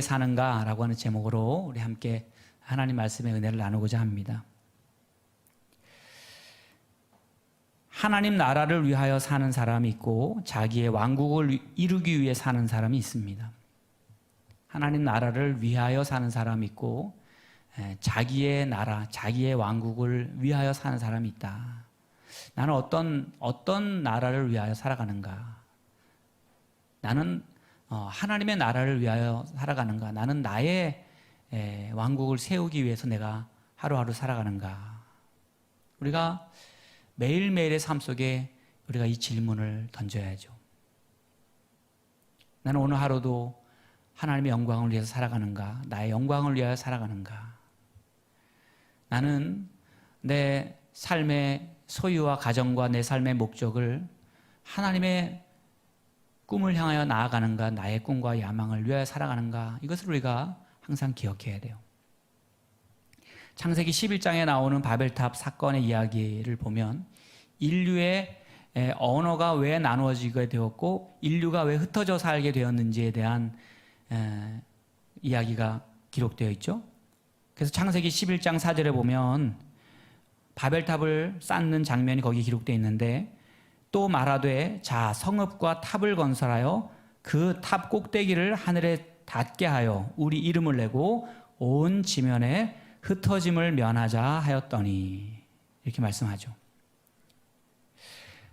사는가라고 하는 제목으로 우리 함께 하나님 말씀의 은혜를 나누고자 합니다. 하나님 나라를 위하여 사는 사람이 있고 자기의 왕국을 이루기 위해 사는 사람이 있습니다. 하나님 나라를 위하여 사는 사람이 있고 자기의 나라, 자기의 왕국을 위하여 사는 사람이 있다. 나는 어떤 나라를 위하여 살아가는가? 나는 하나님의 나라를 위하여 살아가는가? 나는 나의 왕국을 세우기 위해서 내가 하루하루 살아가는가? 우리가 매일매일의 삶 속에 우리가 이 질문을 던져야죠. 나는 오늘 하루도 하나님의 영광을 위해서 살아가는가? 나의 영광을 위하여 살아가는가? 나는 내 삶의 소유와 가정과 내 삶의 목적을 하나님의 꿈을 향하여 나아가는가? 나의 꿈과 야망을 위하여 살아가는가? 이것을 우리가 항상 기억해야 돼요. 창세기 11장에 나오는 바벨탑 사건의 이야기를 보면 인류의 언어가 왜 나누어지게 되었고 인류가 왜 흩어져 살게 되었는지에 대한 이야기가 기록되어 있죠. 그래서 창세기 11장 4절에 보면 바벨탑을 쌓는 장면이 거기 기록되어 있는데 또 말하되 자 성읍과 탑을 건설하여 그 탑 꼭대기를 하늘에 닿게 하여 우리 이름을 내고 온 지면에 흩어짐을 면하자 하였더니 이렇게 말씀하죠.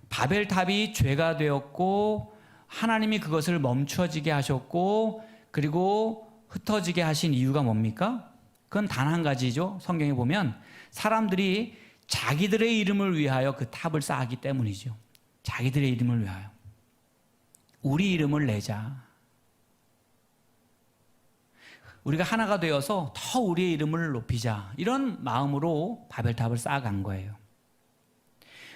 바벨탑이 죄가 되었고 하나님이 그것을 멈춰지게 하셨고 그리고 흩어지게 하신 이유가 뭡니까? 그건 단 한 가지죠. 성경에 보면 사람들이 자기들의 이름을 위하여 그 탑을 쌓았기 때문이죠. 자기들의 이름을 위하여. 우리 이름을 내자. 우리가 하나가 되어서 더 우리의 이름을 높이자. 이런 마음으로 바벨탑을 쌓아간 거예요.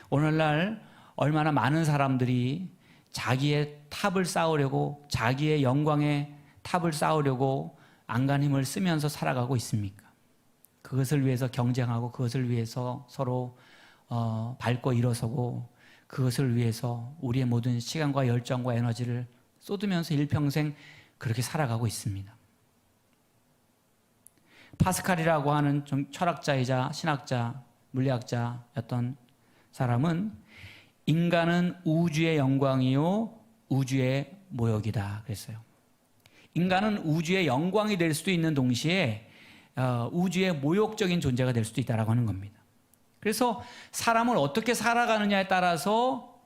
오늘날 얼마나 많은 사람들이 자기의 탑을 쌓으려고 자기의 영광의 탑을 쌓으려고 안간 힘을 쓰면서 살아가고 있습니까? 그것을 위해서 경쟁하고 그것을 위해서 서로 밟고 일어서고 그것을 위해서 우리의 모든 시간과 열정과 에너지를 쏟으면서 일평생 그렇게 살아가고 있습니다. 파스칼이라고 하는 좀 철학자이자 신학자, 물리학자였던 사람은 인간은 우주의 영광이요 우주의 모욕이다 그랬어요. 인간은 우주의 영광이 될 수도 있는 동시에 우주의 모욕적인 존재가 될 수도 있다고 하는 겁니다. 그래서 사람을 어떻게 살아가느냐에 따라서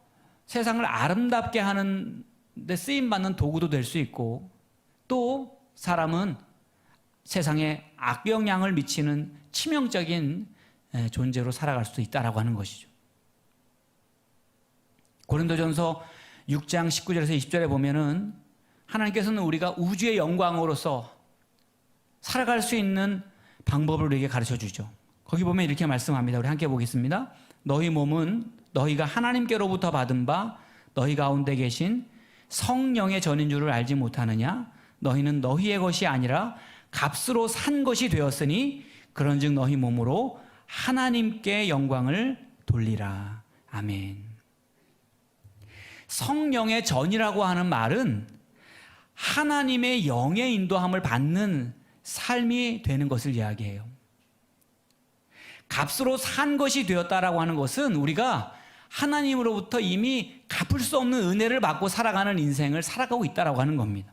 세상을 아름답게 하는 데 쓰임받는 도구도 될 수 있고 또 사람은 세상에 악영향을 미치는 치명적인 존재로 살아갈 수도 있다고 하는 것이죠. 고린도전서 6장 19절에서 20절에 보면은 하나님께서는 우리가 우주의 영광으로서 살아갈 수 있는 방법을 우리에게 가르쳐 주죠. 거기 보면 이렇게 말씀합니다. 우리 함께 보겠습니다. 너희 몸은 너희가 하나님께로부터 받은 바 너희 가운데 계신 성령의 전인 줄을 알지 못하느냐? 너희는 너희의 것이 아니라 값으로 산 것이 되었으니 그런즉 너희 몸으로 하나님께 영광을 돌리라. 아멘. 성령의 전이라고 하는 말은 하나님의 영의 인도함을 받는 삶이 되는 것을 이야기해요. 값으로 산 것이 되었다라고 하는 것은 우리가 하나님으로부터 이미 갚을 수 없는 은혜를 받고 살아가는 인생을 살아가고 있다라고 하는 겁니다.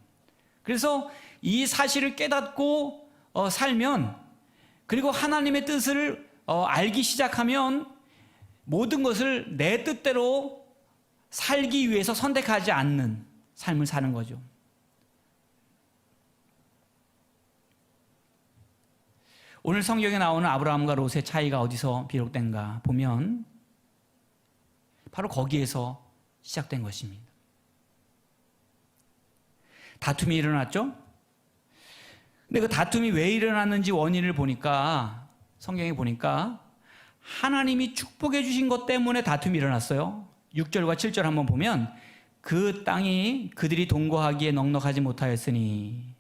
그래서 이 사실을 깨닫고 살면 그리고 하나님의 뜻을 알기 시작하면 모든 것을 내 뜻대로 살기 위해서 선택하지 않는 삶을 사는 거죠. 오늘 성경에 나오는 아브라함과 롯의 차이가 어디서 비롯된가 보면 바로 거기에서 시작된 것입니다. 다툼이 일어났죠? 근데 그 다툼이 왜 일어났는지 원인을 보니까 성경에 보니까 하나님이 축복해 주신 것 때문에 다툼이 일어났어요. 6절과 7절 한번 보면 그 땅이 그들이 동거하기에 넉넉하지 못하였으니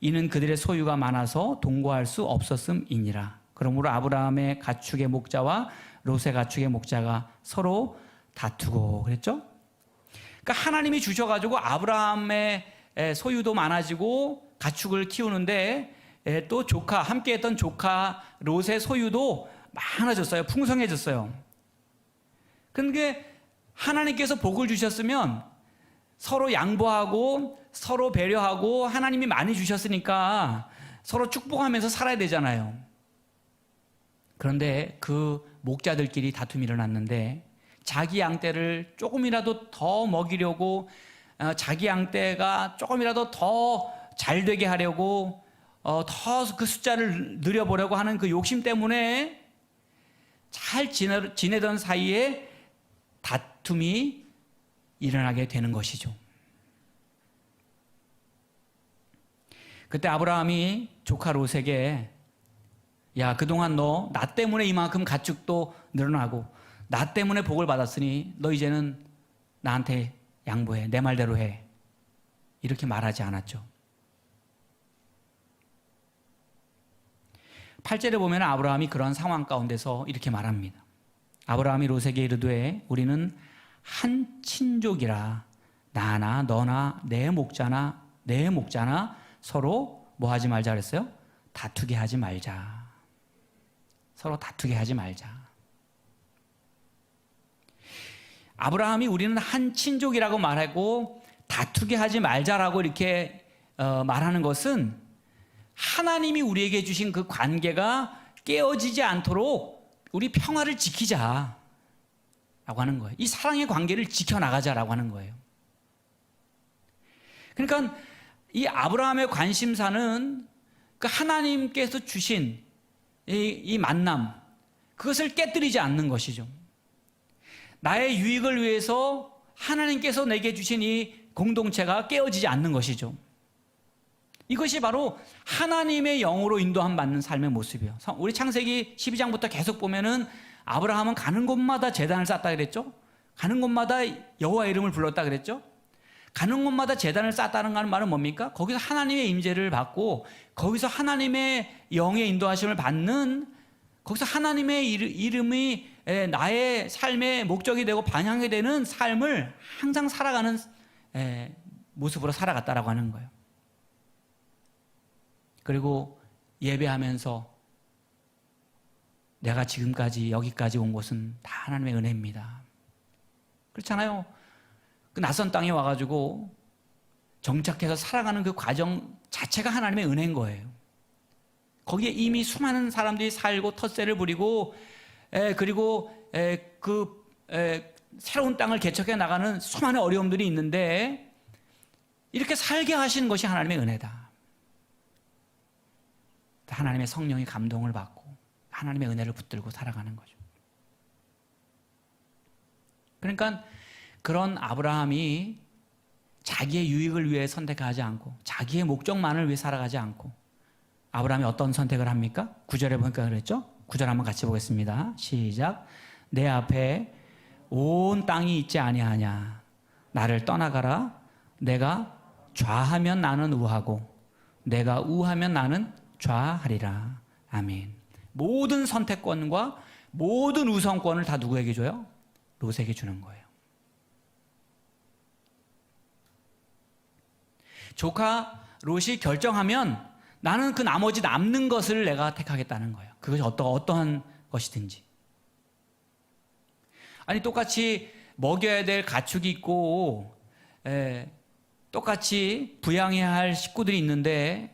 이는 그들의 소유가 많아서 동거할 수 없었음이니라. 그러므로 아브라함의 가축의 목자와 롯의 가축의 목자가 서로 다투고 그랬죠? 그러니까 하나님이 주셔가지고 아브라함의 소유도 많아지고 가축을 키우는데 또 함께했던 조카 롯의 소유도 많아졌어요. 풍성해졌어요. 그런데 하나님께서 복을 주셨으면 서로 양보하고 서로 배려하고 하나님이 많이 주셨으니까 서로 축복하면서 살아야 되잖아요. 그런데 그 목자들끼리 다툼이 일어났는데 자기 양떼를 조금이라도 더 먹이려고 자기 양떼가 조금이라도 더 잘 되게 하려고 더 그 숫자를 늘려보려고 하는 그 욕심 때문에 잘 지내던 사이에 다툼이 일어나게 되는 것이죠. 그때 아브라함이 조카 롯에게 야, 그동안 너 나 때문에 이만큼 가축도 늘어나고 나 때문에 복을 받았으니 너 이제는 나한테 양보해. 내 말대로 해. 이렇게 말하지 않았죠. 8절에 보면 아브라함이 그런 상황 가운데서 이렇게 말합니다. 아브라함이 롯에게 이르되 우리는 한 친족이라 나나 너나 내 목자나 서로 뭐 하지 말자 그랬어요? 다투게 하지 말자. 서로 다투게 하지 말자. 아브라함이 우리는 한 친족이라고 말하고 다투게 하지 말자라고 이렇게 말하는 것은 하나님이 우리에게 주신 그 관계가 깨어지지 않도록 우리 평화를 지키자 라고 하는 거예요. 이 사랑의 관계를 지켜나가자라고 하는 거예요. 그러니까 이 아브라함의 관심사는 그 하나님께서 주신 이 만남, 그것을 깨뜨리지 않는 것이죠. 나의 유익을 위해서 하나님께서 내게 주신 이 공동체가 깨어지지 않는 것이죠. 이것이 바로 하나님의 영으로 인도함 받는 삶의 모습이에요. 우리 창세기 12장부터 계속 보면은 아브라함은 가는 곳마다 제단을 쌓았다 그랬죠. 가는 곳마다 여호와 이름을 불렀다 그랬죠. 가는 곳마다 제단을 쌓았다는 말은 뭡니까? 거기서 하나님의 임재를 받고 거기서 하나님의 영의 인도하심을 받는, 거기서 하나님의 이름이 나의 삶의 목적이 되고 반향이 되는 삶을 항상 살아가는 모습으로 살아갔다라고 하는 거예요. 그리고 예배하면서 내가 지금까지 여기까지 온 것은 다 하나님의 은혜입니다. 그렇잖아요. 그 낯선 땅에 와가지고 정착해서 살아가는 그 과정 자체가 하나님의 은혜인 거예요. 거기에 이미 수많은 사람들이 살고 텃세를 부리고 그리고 새로운 땅을 개척해 나가는 수많은 어려움들이 있는데 이렇게 살게 하신 것이 하나님의 은혜다. 하나님의 성령의 감동을 받고 하나님의 은혜를 붙들고 살아가는 거죠. 그러니까 그런 아브라함이 자기의 유익을 위해 선택하지 않고 자기의 목적만을 위해 살아가지 않고 아브라함이 어떤 선택을 합니까? 9절에 보니까 그랬죠? 9절 한번 같이 보겠습니다. 시작. 내 앞에 온 땅이 있지 아니하냐. 나를 떠나가라. 내가 좌하면 나는 우하고 내가 우하면 나는 좌하리라. 아멘. 모든 선택권과 모든 우선권을 다 누구에게 줘요? 롯에게 주는 거예요. 조카 롯이 결정하면 나는 그 나머지 남는 것을 내가 택하겠다는 거예요. 그것이 어떠한 것이든지. 아니 똑같이 먹여야 될 가축이 있고 똑같이 부양해야 할 식구들이 있는데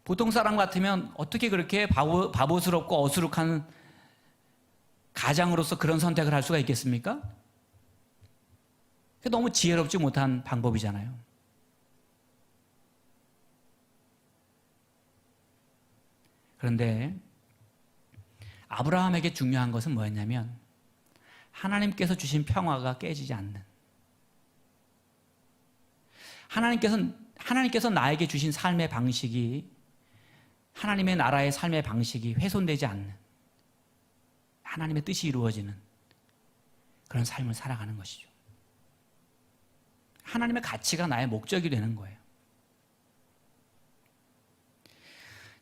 보통 사람 같으면 어떻게 그렇게 바보스럽고 어수룩한 가장으로서 그런 선택을 할 수가 있겠습니까? 너무 지혜롭지 못한 방법이잖아요. 그런데 아브라함에게 중요한 것은 뭐였냐면 하나님께서 주신 평화가 깨지지 않는, 하나님께서 나에게 주신 삶의 방식이, 하나님의 나라의 삶의 방식이 훼손되지 않는, 하나님의 뜻이 이루어지는 그런 삶을 살아가는 것이죠. 하나님의 가치가 나의 목적이 되는 거예요.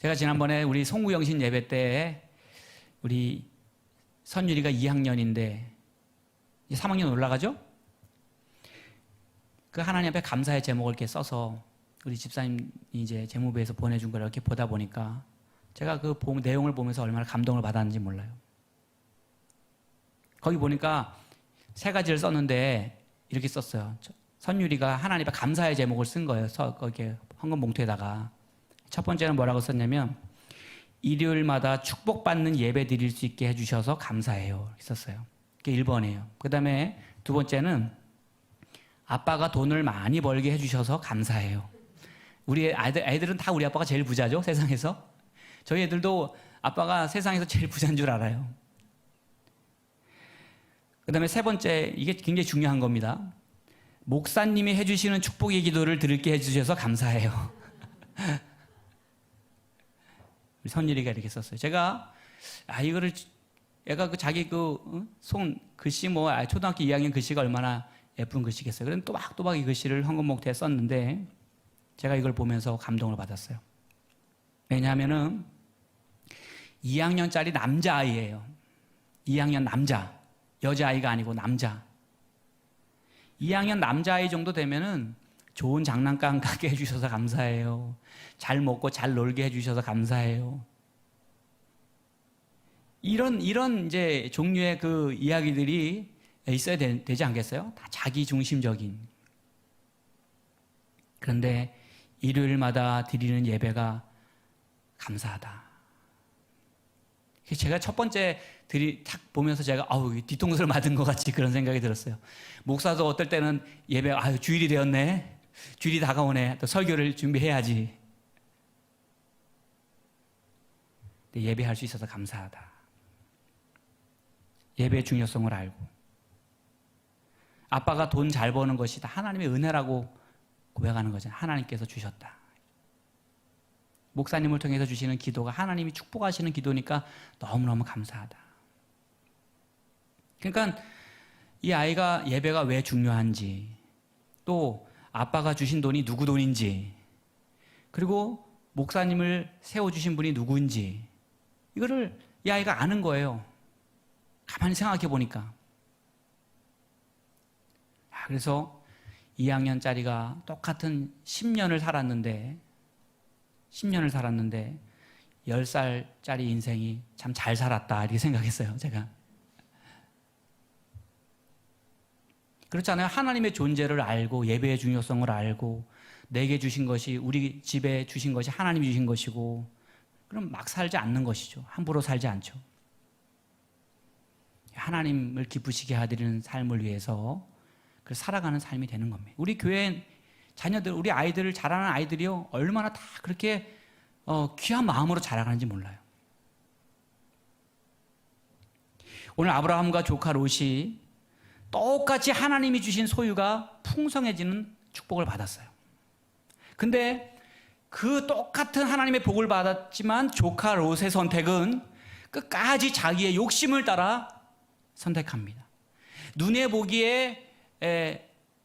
제가 지난번에 우리 송구영신 예배 때 우리 선율이가 2학년인데 이제 3학년 올라가죠? 그 하나님 앞에 감사의 제목을 이렇게 써서 우리 집사님이 이제 재무부에서 보내준 걸 이렇게 보다 보니까 제가 그 내용을 보면서 얼마나 감동을 받았는지 몰라요. 거기 보니까 세 가지를 썼는데 이렇게 썼어요. 선율이가 하나님 앞에 감사의 제목을 쓴 거예요. 거기에 헌금 봉투에다가. 첫 번째는 뭐라고 썼냐면 일요일마다 축복받는 예배 드릴 수 있게 해주셔서 감사해요. 이렇게 썼어요. 그게 1번이에요. 그 다음에 두 번째는 아빠가 돈을 많이 벌게 해주셔서 감사해요. 우리 애들은 다 우리 아빠가 제일 부자죠, 세상에서. 저희 애들도 아빠가 세상에서 제일 부자인 줄 알아요. 그 다음에 세 번째, 이게 굉장히 중요한 겁니다. 목사님이 해주시는 축복의 기도를 들을게 해주셔서 감사해요. 우리 선일이가 이렇게 썼어요. 제가 이거를 애가 자기 손 글씨 초등학교 2학년 글씨가 얼마나 예쁜 글씨겠어요. 그런데 또박또박 이 글씨를 헌금 봉투에 썼는데 제가 이걸 보면서 감동을 받았어요. 왜냐하면은 2학년짜리 남자아이예요. 2학년 남자. 여자아이가 아니고 남자. 2학년 남자아이 정도 되면은 좋은 장난감 가게 해주셔서 감사해요. 잘 먹고 잘 놀게 해주셔서 감사해요. 이런 이제 종류의 그 이야기들이 있어야 되지 않겠어요? 다 자기 중심적인. 그런데 일요일마다 드리는 예배가 감사하다. 제가 첫 번째 탁 보면서 제가 뒤통수를 맞은 것 같이 그런 생각이 들었어요. 목사도 어떨 때는 예배 주일이 되었네. 주일이 다가오네. 또 설교를 준비해야지. 근데 예배할 수 있어서 감사하다. 예배의 중요성을 알고 아빠가 돈 잘 버는 것이 다 하나님의 은혜라고 고백하는 거잖아요. 하나님께서 주셨다. 목사님을 통해서 주시는 기도가 하나님이 축복하시는 기도니까 너무너무 감사하다. 그러니까 이 아이가 예배가 왜 중요한지, 또 아빠가 주신 돈이 누구 돈인지, 그리고 목사님을 세워주신 분이 누구인지, 이거를 이 아이가 아는 거예요. 가만히 생각해 보니까. 그래서 2학년짜리가 똑같은 10년을 살았는데 10살짜리 인생이 참 잘 살았다 이렇게 생각했어요. 제가. 그렇잖아요. 하나님의 존재를 알고 예배의 중요성을 알고 내게 주신 것이, 우리 집에 주신 것이 하나님이 주신 것이고, 그럼 막 살지 않는 것이죠. 함부로 살지 않죠. 하나님을 기쁘시게 하드리는 삶을 위해서 살아가는 삶이 되는 겁니다. 우리 교회 자녀들, 우리 아이들을 자라는 아이들이요, 얼마나 다 그렇게 귀한 마음으로 자라가는지 몰라요. 오늘 아브라함과 조카 롯이 똑같이 하나님이 주신 소유가 풍성해지는 축복을 받았어요. 근데 그 똑같은 하나님의 복을 받았지만 조카 롯의 선택은 끝까지 자기의 욕심을 따라 선택합니다. 눈에 보기에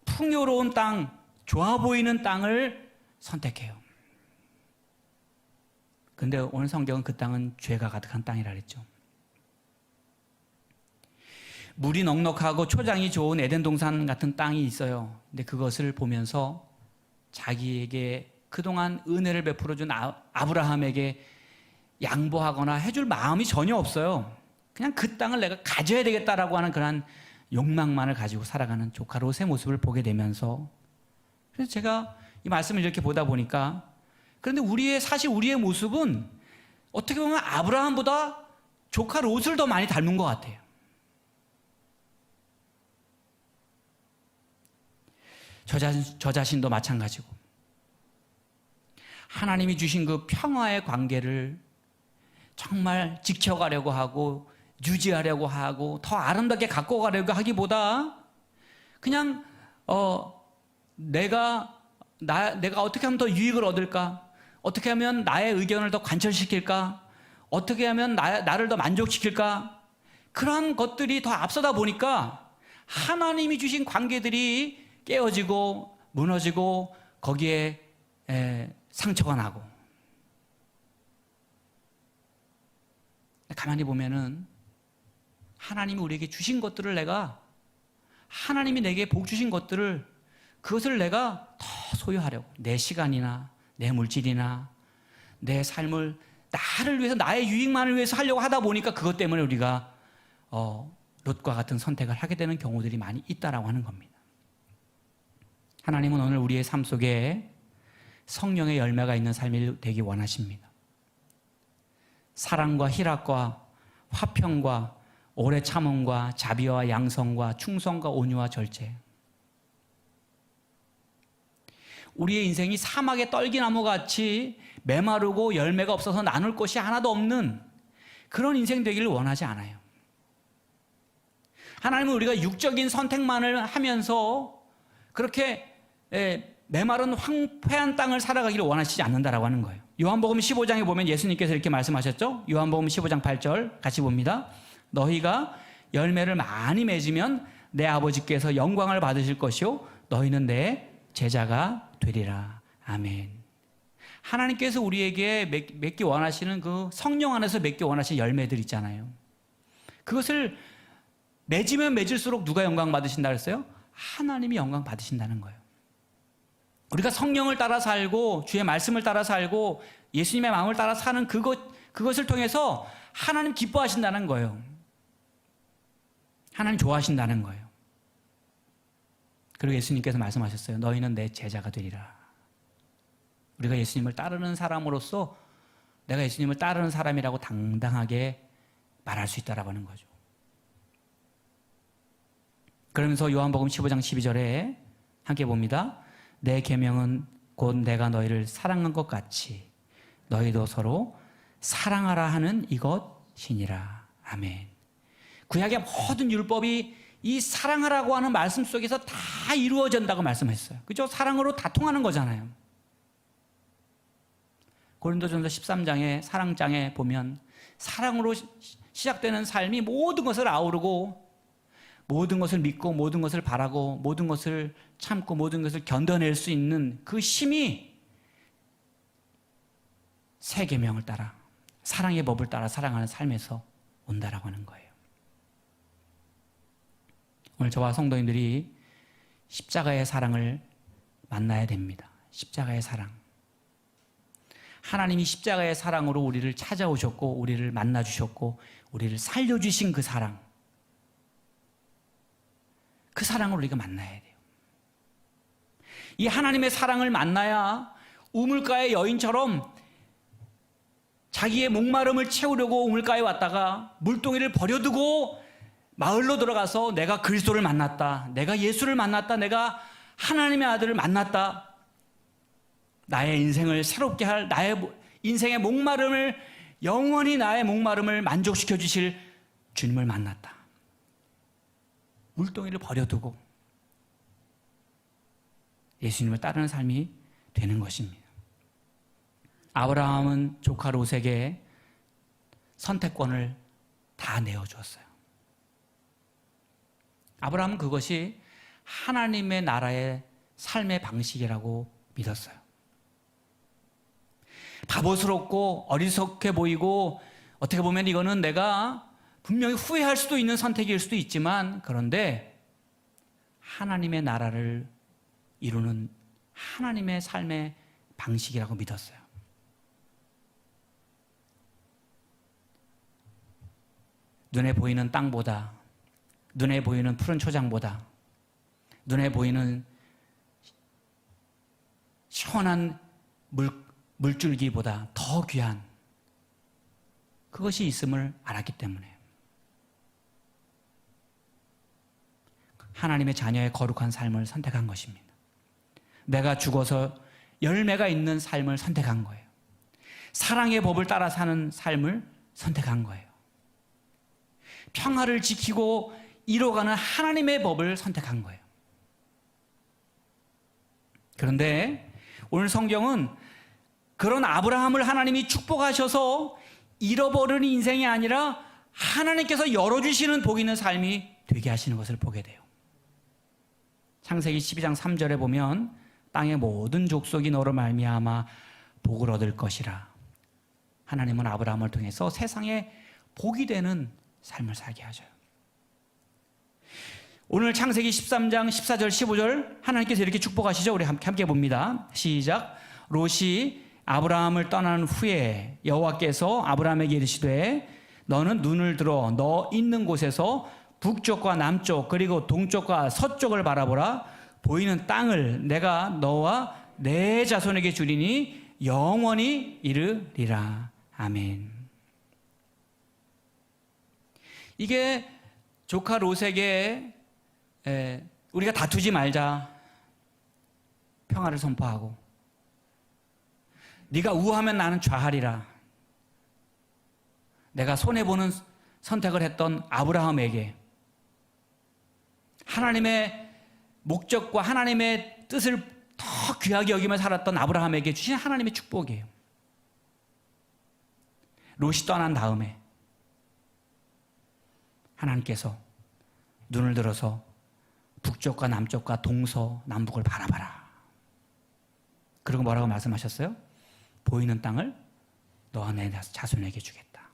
풍요로운 땅, 좋아 보이는 땅을 선택해요. 근데 오늘 성경은 그 땅은 죄가 가득한 땅이라 그랬죠. 물이 넉넉하고 초장이 좋은 에덴 동산 같은 땅이 있어요. 근데 그것을 보면서 자기에게 그동안 은혜를 베풀어준 아브라함에게 양보하거나 해줄 마음이 전혀 없어요. 그냥 그 땅을 내가 가져야 되겠다라고 하는 그런 욕망만을 가지고 살아가는 조카 롯의 모습을 보게 되면서, 그래서 제가 이 말씀을 이렇게 보다 보니까, 그런데 사실 우리의 모습은 어떻게 보면 아브라함보다 조카 롯을 더 많이 닮은 것 같아요. 저 자신도 마찬가지고, 하나님이 주신 그 평화의 관계를 정말 지켜가려고 하고 유지하려고 하고 더 아름답게 갖고 가려고 하기보다 그냥 내가 어떻게 하면 더 유익을 얻을까? 어떻게 하면 나의 의견을 더 관철시킬까? 어떻게 하면 나를 더 만족시킬까? 그런 것들이 더 앞서다 보니까 하나님이 주신 관계들이 깨어지고 무너지고 거기에 상처가 나고, 가만히 보면은 하나님이 우리에게 주신 것들을 하나님이 내게 복 주신 것들을, 그것을 내가 더 소유하려고 내 시간이나 내 물질이나 내 삶을 나를 위해서 나의 유익만을 위해서 하려고 하다 보니까 그것 때문에 우리가 롯과 같은 선택을 하게 되는 경우들이 많이 있다라고 하는 겁니다. 하나님은 오늘 우리의 삶 속에 성령의 열매가 있는 삶이 되기 원하십니다. 사랑과 희락과 화평과 오래 참음과 자비와 양성과 충성과 온유와 절제. 우리의 인생이 사막의 떨기나무같이 메마르고 열매가 없어서 나눌 것이 하나도 없는 그런 인생 되기를 원하지 않아요. 하나님은 우리가 육적인 선택만을 하면서 그렇게 메마른 황폐한 땅을 살아가기를 원하시지 않는다라고 하는 거예요. 요한복음 15장에 보면 예수님께서 이렇게 말씀하셨죠. 요한복음 15장 8절 같이 봅니다. 너희가 열매를 많이 맺으면 내 아버지께서 영광을 받으실 것이요 너희는 내 제자가 되리라. 아멘. 하나님께서 우리에게 맺기 원하시는 그 성령 안에서 맺기 원하시는 열매들 있잖아요. 그것을 맺으면 맺을수록 누가 영광 받으신다 그랬어요? 하나님이 영광 받으신다는 거예요. 우리가 성령을 따라 살고 주의 말씀을 따라 살고 예수님의 마음을 따라 사는 그것을 통해서 하나님 기뻐하신다는 거예요. 하나님 좋아하신다는 거예요. 그리고 예수님께서 말씀하셨어요. 너희는 내 제자가 되리라. 우리가 예수님을 따르는 사람으로서 내가 예수님을 따르는 사람이라고 당당하게 말할 수 있다라고 하는 거죠. 그러면서 요한복음 15장 12절에 함께 봅니다. 내 계명은 곧 내가 너희를 사랑한 것 같이 너희도 서로 사랑하라 하는 이것이니라. 아멘. 구약의 모든 율법이 이 사랑하라고 하는 말씀 속에서 다 이루어진다고 말씀했어요. 그죠? 사랑으로 다 통하는 거잖아요. 고린도전서 13장의 사랑장에 보면 사랑으로 시작되는 삶이 모든 것을 아우르고 모든 것을 믿고 모든 것을 바라고 모든 것을 참고 모든 것을 견뎌낼 수 있는 그 힘이 새 계명을 따라 사랑의 법을 따라 살아가는 삶에서 온다라고 하는 거예요. 오늘 저와 성도님들이 십자가의 사랑을 만나야 됩니다. 십자가의 사랑. 하나님이 십자가의 사랑으로 우리를 찾아오셨고 우리를 만나주셨고 우리를 살려주신 그 사랑. 그 사랑을 우리가 만나야 돼요. 이 하나님의 사랑을 만나야 우물가의 여인처럼 자기의 목마름을 채우려고 우물가에 왔다가 물동이를 버려두고 마을로 들어가서 내가 그리스도를 만났다. 내가 예수를 만났다. 내가 하나님의 아들을 만났다. 나의 인생을 새롭게 할 나의 인생의 목마름을 영원히 나의 목마름을 만족시켜 주실 주님을 만났다. 물동이를 버려두고 예수님을 따르는 삶이 되는 것입니다. 아브라함은 조카 롯에게 선택권을 다 내어주었어요. 아브라함은 그것이 하나님의 나라의 삶의 방식이라고 믿었어요. 바보스럽고 어리석게 보이고 어떻게 보면 이거는 내가 분명히 후회할 수도 있는 선택일 수도 있지만 그런데 하나님의 나라를 이루는 하나님의 삶의 방식이라고 믿었어요. 눈에 보이는 땅보다 눈에 보이는 푸른 초장보다 눈에 보이는 시원한 물줄기보다 더 귀한 그것이 있음을 알았기 때문에 하나님의 자녀의 거룩한 삶을 선택한 것입니다. 내가 죽어서 열매가 있는 삶을 선택한 거예요. 사랑의 법을 따라 사는 삶을 선택한 거예요. 평화를 지키고 이뤄가는 하나님의 법을 선택한 거예요. 그런데 오늘 성경은 그런 아브라함을 하나님이 축복하셔서 잃어버리는 인생이 아니라 하나님께서 열어주시는 복 있는 삶이 되게 하시는 것을 보게 돼요. 창세기 12장 3절에 보면 땅의 모든 족속이 너로 말미암아 복을 얻을 것이라. 하나님은 아브라함을 통해서 세상에 복이 되는 삶을 살게 하셔요. 오늘 창세기 13장 14절 15절 하나님께서 이렇게 축복하시죠. 우리 함께 봅니다. 시작. 롯이 아브라함을 떠난 후에 여호와께서 아브라함에게 이르시되 너는 눈을 들어 너 있는 곳에서 북쪽과 남쪽 그리고 동쪽과 서쪽을 바라보라. 보이는 땅을 내가 너와 내 자손에게 주리니 영원히 이르리라. 아멘. 이게 조카 롯에게 우리가 다투지 말자, 평화를 선포하고, 네가 우하면 나는 좌하리라. 내가 손해보는 선택을 했던 아브라함에게 하나님의 목적과 하나님의 뜻을 더 귀하게 여기며 살았던 아브라함에게 주신 하나님의 축복이에요. 롯이 떠난 다음에 하나님께서 눈을 들어서 북쪽과 남쪽과 동서 남북을 바라봐라. 그리고 뭐라고 말씀하셨어요? 보이는 땅을 너와 내 자손에게 주겠다.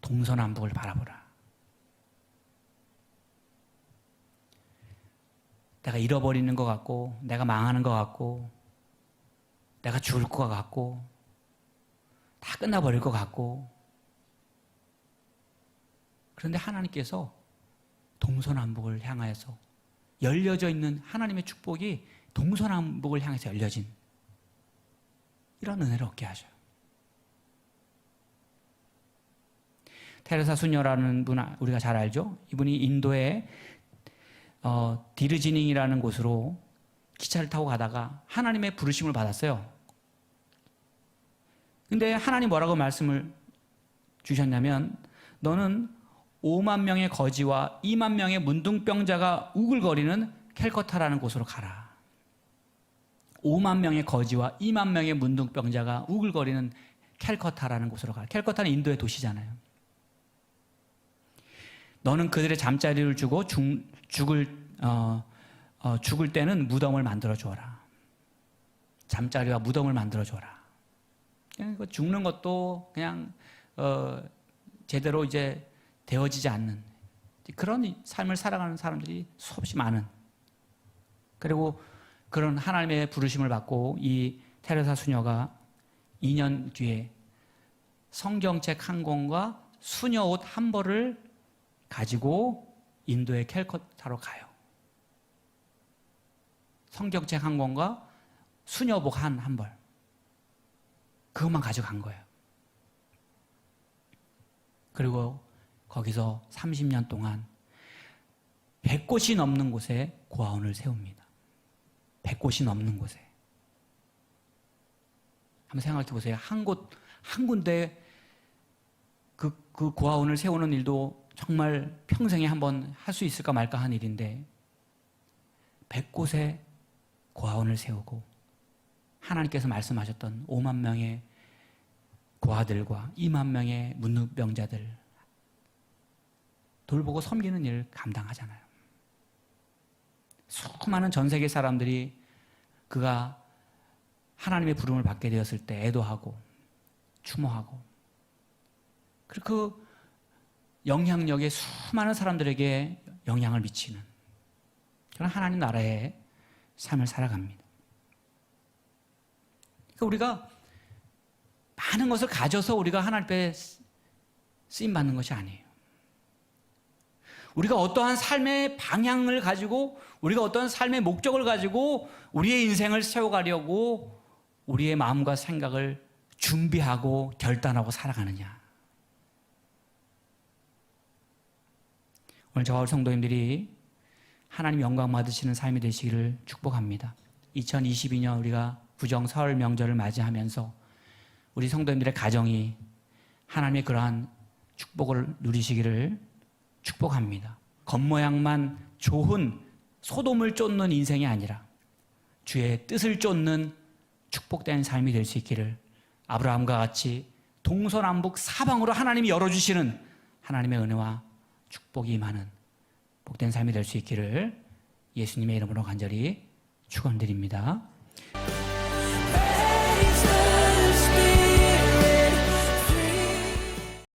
동서남북을 바라보라. 내가 잃어버리는 것 같고, 내가 망하는 것 같고, 내가 죽을 것 같고, 다 끝나버릴 것 같고, 그런데 하나님께서 동서남북을 향하여서 열려져 있는 하나님의 축복이 동서남북을 향해서 열려진 이런 은혜를 얻게 하셔요. 테레사 수녀라는 분 우리가 잘 알죠? 이분이 인도의 디르지닝이라는 곳으로 기차를 타고 가다가 하나님의 부르심을 받았어요. 근데 하나님 뭐라고 말씀을 주셨냐면 너는 5만 명의 거지와 2만 명의 문둥병자가 우글거리는 캘커타라는 곳으로 가라. 5만 명의 거지와 2만 명의 문둥병자가 우글거리는 캘커타라는 곳으로 가라. 캘커타는 인도의 도시잖아요. 너는 그들의 잠자리를 주고 죽을 때는 무덤을 만들어 주어라. 잠자리와 무덤을 만들어 줘라. 그냥 죽는 것도 그냥 제대로 이제 되어지지 않는 그런 삶을 살아가는 사람들이 수없이 많은, 그리고 그런 하나님의 부르심을 받고 이 테레사 수녀가 2년 뒤에 성경책 한 권과 수녀 옷 한 벌을 가지고 인도의 캘커타로 가요. 성경책 한 권과 수녀복 한 벌, 그것만 가져간 거예요. 그리고 거기서 30년 동안 100곳이 넘는 곳에 고아원을 세웁니다. 100곳이 넘는 곳에. 한번 생각해 보세요. 한 군데 그 고아원을 세우는 일도 정말 평생에 한번 할 수 있을까 말까 한 일인데 100곳에 고아원을 세우고 하나님께서 말씀하셨던 5만 명의 고아들과 2만 명의 문둥병자들 돌보고 섬기는 일을 감당하잖아요. 수많은 전 세계 사람들이 그가 하나님의 부름을 받게 되었을 때 애도하고 추모하고, 그리고 그 영향력에 수많은 사람들에게 영향을 미치는 그런 하나님 나라의 삶을 살아갑니다. 그러니까 우리가 많은 것을 가져서 우리가 하나님 앞에 쓰임받는 것이 아니에요. 우리가 어떠한 삶의 방향을 가지고, 우리가 어떠한 삶의 목적을 가지고 우리의 인생을 세워가려고 우리의 마음과 생각을 준비하고 결단하고 살아가느냐. 오늘 저와 우리 성도님들이 하나님 영광 받으시는 삶이 되시기를 축복합니다. 2022년 우리가 부정 설 명절을 맞이하면서 우리 성도님들의 가정이 하나님의 그러한 축복을 누리시기를 축복합니다. 겉모양만 좋은 소돔을 쫓는 인생이 아니라 주의 뜻을 쫓는 축복된 삶이 될 수 있기를, 아브라함과 같이 동서남북 사방으로 하나님이 열어주시는 하나님의 은혜와 축복이 임하는 복된 삶이 될 수 있기를 예수님의 이름으로 간절히 축원드립니다.